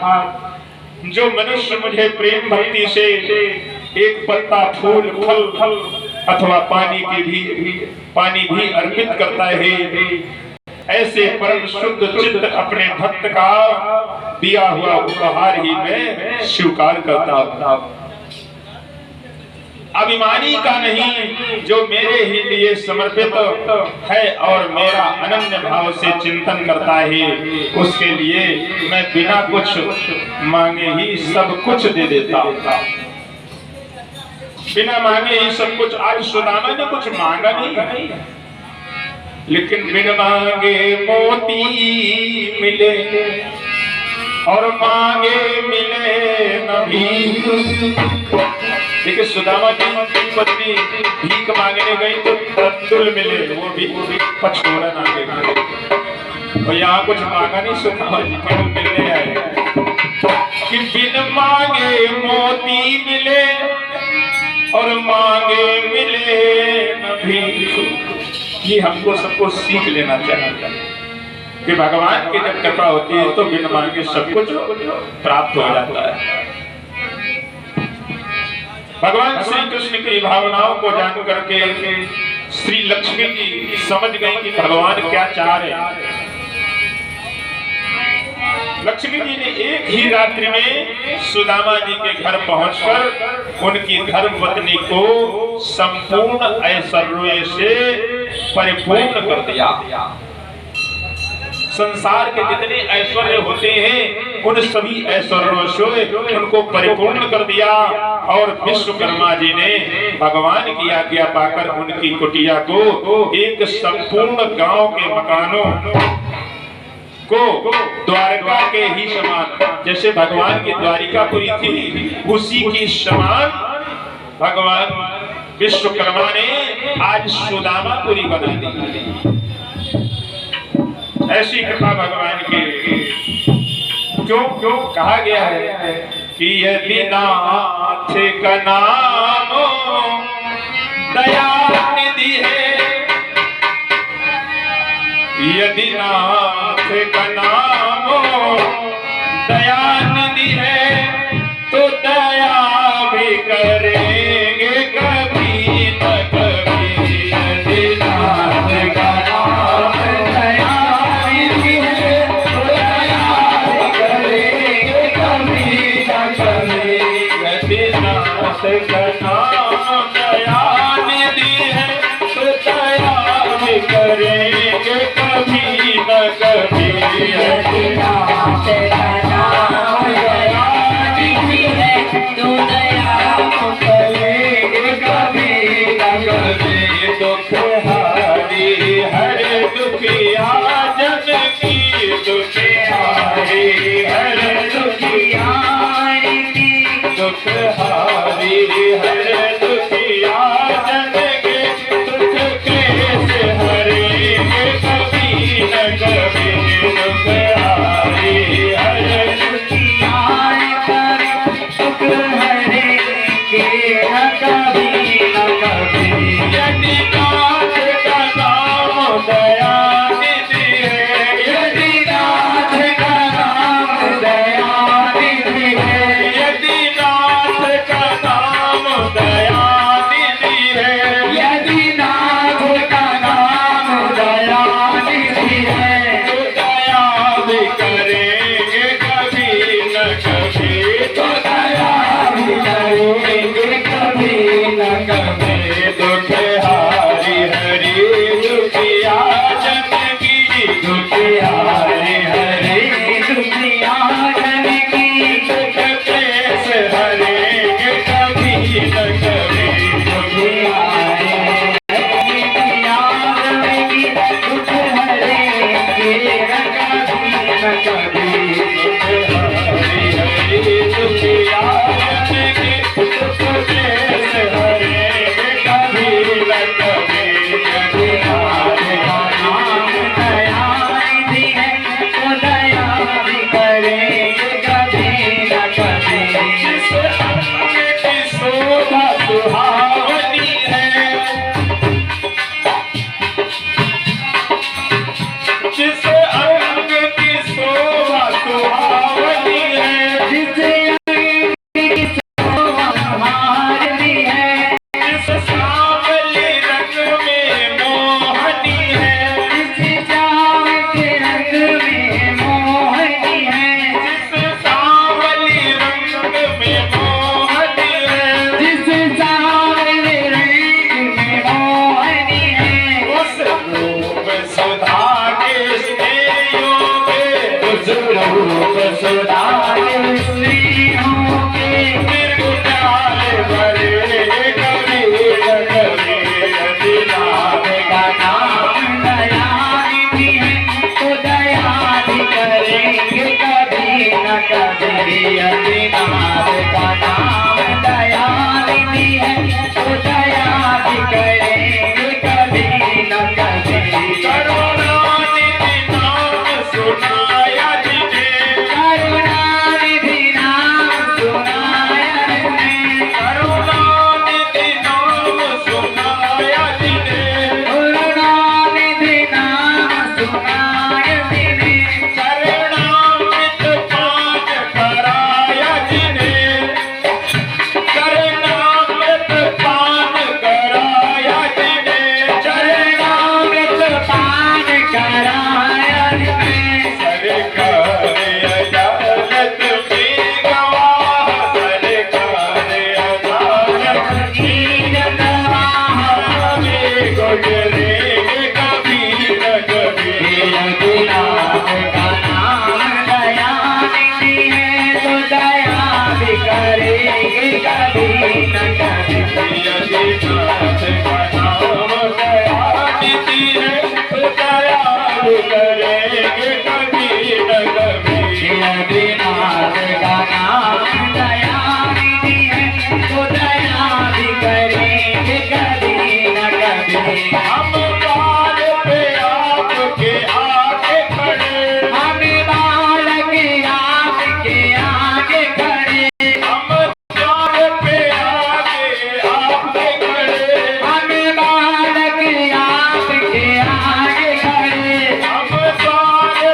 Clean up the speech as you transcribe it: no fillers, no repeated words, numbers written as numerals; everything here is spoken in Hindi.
जो मनुष्य मुझे प्रेम भक्ति से एक पत्ता फूल फल अथवा पानी भी अर्पित करता है, ऐसे परम शुद्ध चित्त अपने भक्त का दिया हुआ उपहार ही मैं स्वीकार करता हूं। अभिमानी का नहीं, जो मेरे ही लिए समर्पित है और मेरा अनन्य भाव से चिंतन करता है, उसके लिए मैं बिना कुछ मांगे ही सब कुछ दे देता हूं। बिना मांगे ही सब कुछ। आज सुदामा ने कुछ मांगा नहीं, लेकिन बिन मांगे मोती मिले और मांगे मिले न भीख। देखिए सुदामा की पत्नी भीख मांगने गई तो तंदुल मिले, वो भी पछोरन आगे मिले। और यहाँ कुछ मांगा नहीं सुदामा जी, केवल मिलने आए कि बिन मांगे मोती मिले और मांगे मिले न भीख। ये हमको सबको सीख लेना चाहिए कि भगवान की जब कृपा होती है तो बिन मांगे सब कुछ प्राप्त हो जाता है। भगवान श्री कृष्ण की भावनाओं को जान करके श्री लक्ष्मी जी समझ गई कि भगवान क्या चाह रहे हैं। लक्ष्मी जी ने एक ही रात्रि में सुदामा जी के घर पहुंचकर उनकी धर्मपत्नी को संपूर्ण ऐश्वर्य से परिपूर्ण कर दिया। संसार के जितने ऐश्वर्य होते हैं उन सभी ऐश्वर्यों से उनको परिपूर्ण कर दिया। और विश्वकर्मा जी ने भगवान की आज्ञा पाकर उनकी कुटिया को एक संपूर्ण गांव के मकानों को द्वारका के ही समान, जैसे भगवान की द्वारिकापुरी थी उसी की समान भगवान विश्वकर्मा ने आज सुदामापुरी बना दी। ऐसी कृपा भगवान की। क्यों कहा गया है कि यदि नाथ का नाम दया निधि है, यदि नाथ का नाम दया निधि है तो दया भी करेंगे कभी न कभी। यदि नाथ का नाम दया निधि है तो दया भी करेंगे कभी न कभी। यदि नाथ का नाम दया निधि है तो दया भी करेंगे कभी न कभी। यदि नाथ का नाम दया निधि है तो दया करेंगे कभी न कभी। दुख हारी हर दुखिया जन की, दुख हारी हर दुखिया दुख हारी हर दुखिया जन के दुख क्लेश हरेंगे कभी न कभी। दुख हारी हर दुखिया दुख हरेंगे न कभी न कभी। यदि नाथ का नाम दया निधि है, यदि नाथ का नाम रूप सुधारे स्त्रियों के निर्गुणाल भरे कबीर कबीर दीनानाथ का नाम दयानिधि है तो दया भी करेंगे कभी न कभी। दीनानाथ का